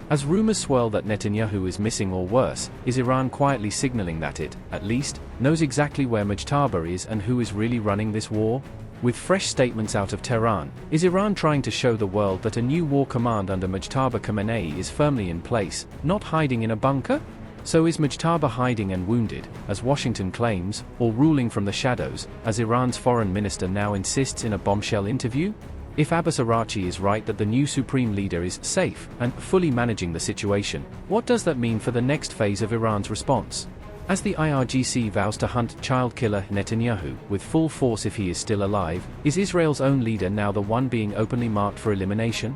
As rumors swirl that Netanyahu is missing or worse, is Iran quietly signaling that it, at least, knows exactly where Mojtaba is and who is really running this war? With fresh statements out of Tehran, is Iran trying to show the world that a new war command under Mojtaba Khamenei is firmly in place, not hiding in a bunker? So is Mojtaba hiding and wounded, as Washington claims, or ruling from the shadows, as Iran's foreign minister now insists in a bombshell interview? If Abbas Araghchi is right that the new supreme leader is safe and fully managing the situation, what does that mean for the next phase of Iran's response? As the IRGC vows to hunt child killer Netanyahu with full force if he is still alive, is Israel's own leader now the one being openly marked for elimination?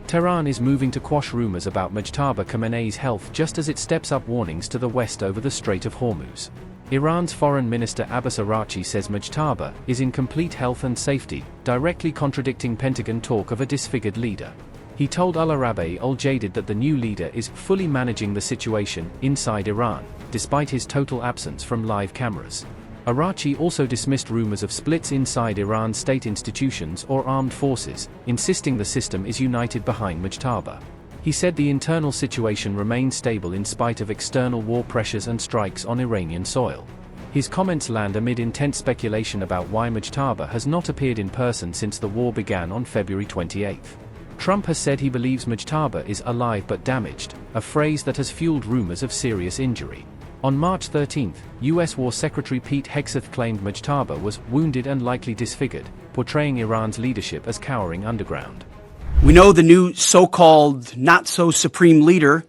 Tehran is moving to quash rumors about Mojtaba Khamenei's health just as it steps up warnings to the west over the Strait of Hormuz. Iran's Foreign Minister Abbas Araghchi says Mojtaba is in complete health and safety, directly contradicting Pentagon talk of a disfigured leader. He told Al-Arabi Al-Jadid that the new leader is fully managing the situation inside Iran, despite his total absence from live cameras. Araghchi also dismissed rumors of splits inside Iran's state institutions or armed forces, insisting the system is united behind Mojtaba. He said the internal situation remains stable in spite of external war pressures and strikes on Iranian soil. His comments land amid intense speculation about why Mojtaba has not appeared in person since the war began on February 28. Trump has said he believes Mojtaba is alive but damaged, a phrase that has fueled rumors of serious injury. On March 13, U.S. War Secretary Pete Hegseth claimed Mojtaba was wounded and likely disfigured, portraying Iran's leadership as cowering underground. We know the new so-called not-so-supreme leader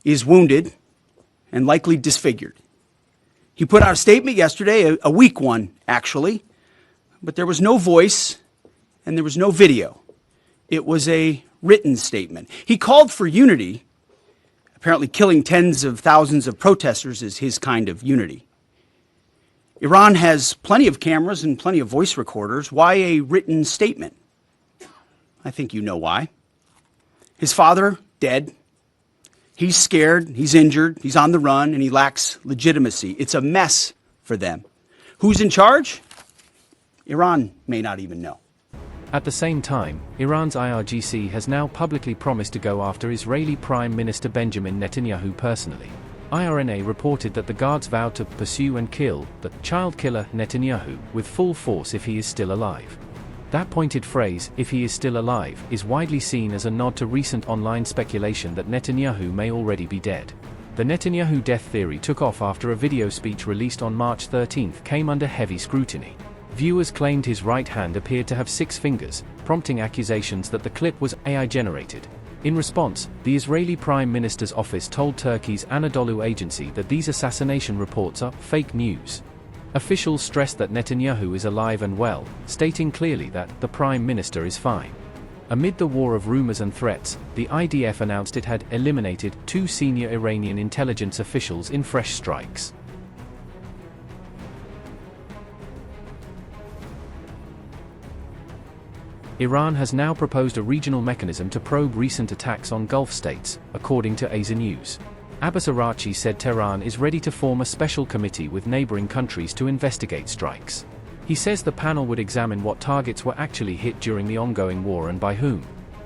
is wounded and likely disfigured. He put out a statement yesterday, a weak one, actually, but there was no voice and there was no video. It was a written statement. He called for unity. Apparently killing tens of thousands of protesters is his kind of unity. Iran has plenty of cameras and plenty of voice recorders. Why a written statement? I think you know why. His father, dead. He's scared, he's injured, he's on the run, and he lacks legitimacy. It's a mess for them. Who's in charge? Iran may not even know. At the same time, Iran's IRGC has now publicly promised to go after Israeli Prime Minister Benjamin Netanyahu personally. IRNA reported that the guards vowed to pursue and kill the child killer Netanyahu with full force if he is still alive. That pointed phrase, "if he is still alive," is widely seen as a nod to recent online speculation that Netanyahu may already be dead. The Netanyahu death theory took off after a video speech released on March 13 came under heavy scrutiny. Viewers claimed his right hand appeared to have 6 fingers, prompting accusations that the clip was AI-generated. In response, the Israeli Prime Minister's office told Turkey's Anadolu agency that these assassination reports are fake news. Officials stressed that Netanyahu is alive and well, stating clearly that the Prime Minister is fine. Amid the war of rumors and threats, the IDF announced it had eliminated 2 senior Iranian intelligence officials in fresh strikes. Iran has now proposed a regional mechanism to probe recent attacks on Gulf states, according to Asia News. Abbas Araghchi said Tehran is ready to form a special committee with neighboring countries to investigate strikes. He says the panel would examine what targets were actually hit during the ongoing war and by whom.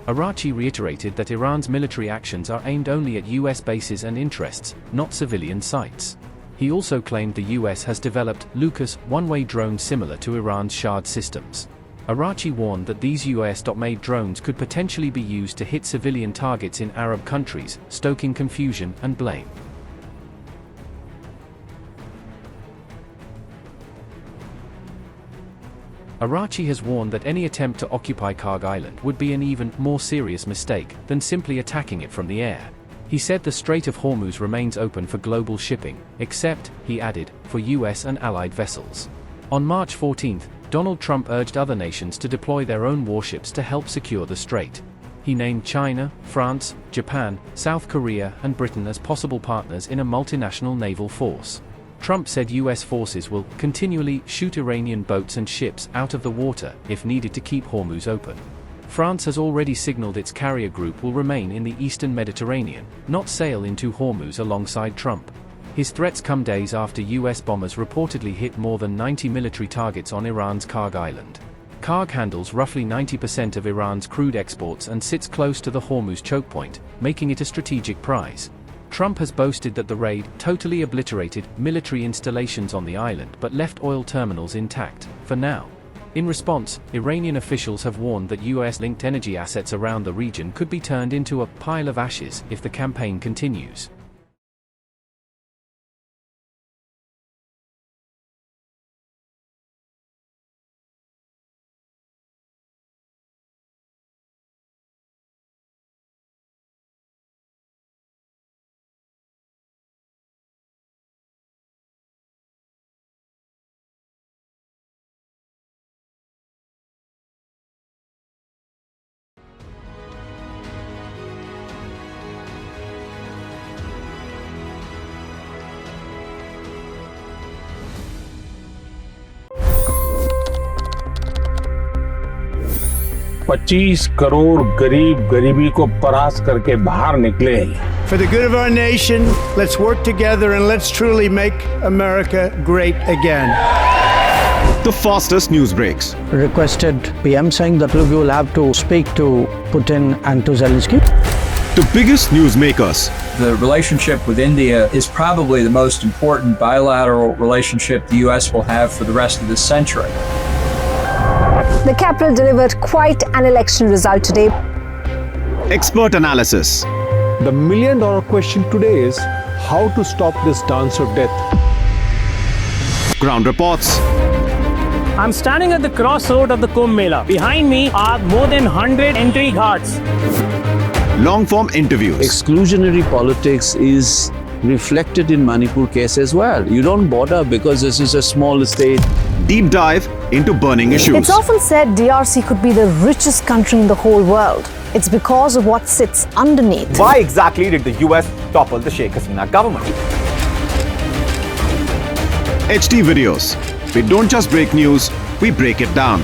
Araghchi reiterated that Iran's military actions are aimed only at U.S. bases and interests, not civilian sites. He also claimed the U.S. has developed Lucas one-way drones similar to Iran's Shahd systems. Araghchi warned that these US-made drones could potentially be used to hit civilian targets in Arab countries, stoking confusion and blame. Araghchi has warned that any attempt to occupy Karg Island would be an even more serious mistake than simply attacking it from the air. He said the Strait of Hormuz remains open for global shipping, except, he added, for US and allied vessels. On March 14, Donald Trump urged other nations to deploy their own warships to help secure the strait. He named China, France, Japan, South Korea, and Britain as possible partners in a multinational naval force. Trump said US forces will continually shoot Iranian boats and ships out of the water if needed to keep Hormuz open. France has already signaled its carrier group will remain in the eastern Mediterranean, not sail into Hormuz alongside Trump. His threats come days after US bombers reportedly hit more than 90 military targets on Iran's Karg Island. KARG handles roughly 90% of Iran's crude exports and sits close to the Hormuz choke point, making it a strategic prize. Trump has boasted that the raid totally obliterated military installations on the island but left oil terminals intact, for now. In response, Iranian officials have warned that US-linked energy assets around the region could be turned into a pile of ashes if the campaign continues. $25 crore गरीब गरीबी को परास्त करके बाहर निकले। For the good of our nation, let's work together and let's truly make America great again. The fastest news breaks. Requested PM saying that look, you will have to speak to Putin and to Zelensky. The biggest newsmakers. The relationship with India is probably the most important bilateral relationship the US will have for the rest of this century. The capital delivered quite an election result today. Expert analysis. The million-dollar question today is how to stop this dance of death. Ground reports. I'm standing at the crossroad of the Kumbh Mela. Behind me are more than 100 entry guards. Long-form interviews. Exclusionary politics is reflected in Manipur case as well. You don't bother because this is a small state. Deep dive into burning issues. It's often said DRC could be the richest country in the whole world. It's because of what sits underneath. Why exactly did the US topple the Sheikh Hasina government? HD videos. We don't just break news, we break it down.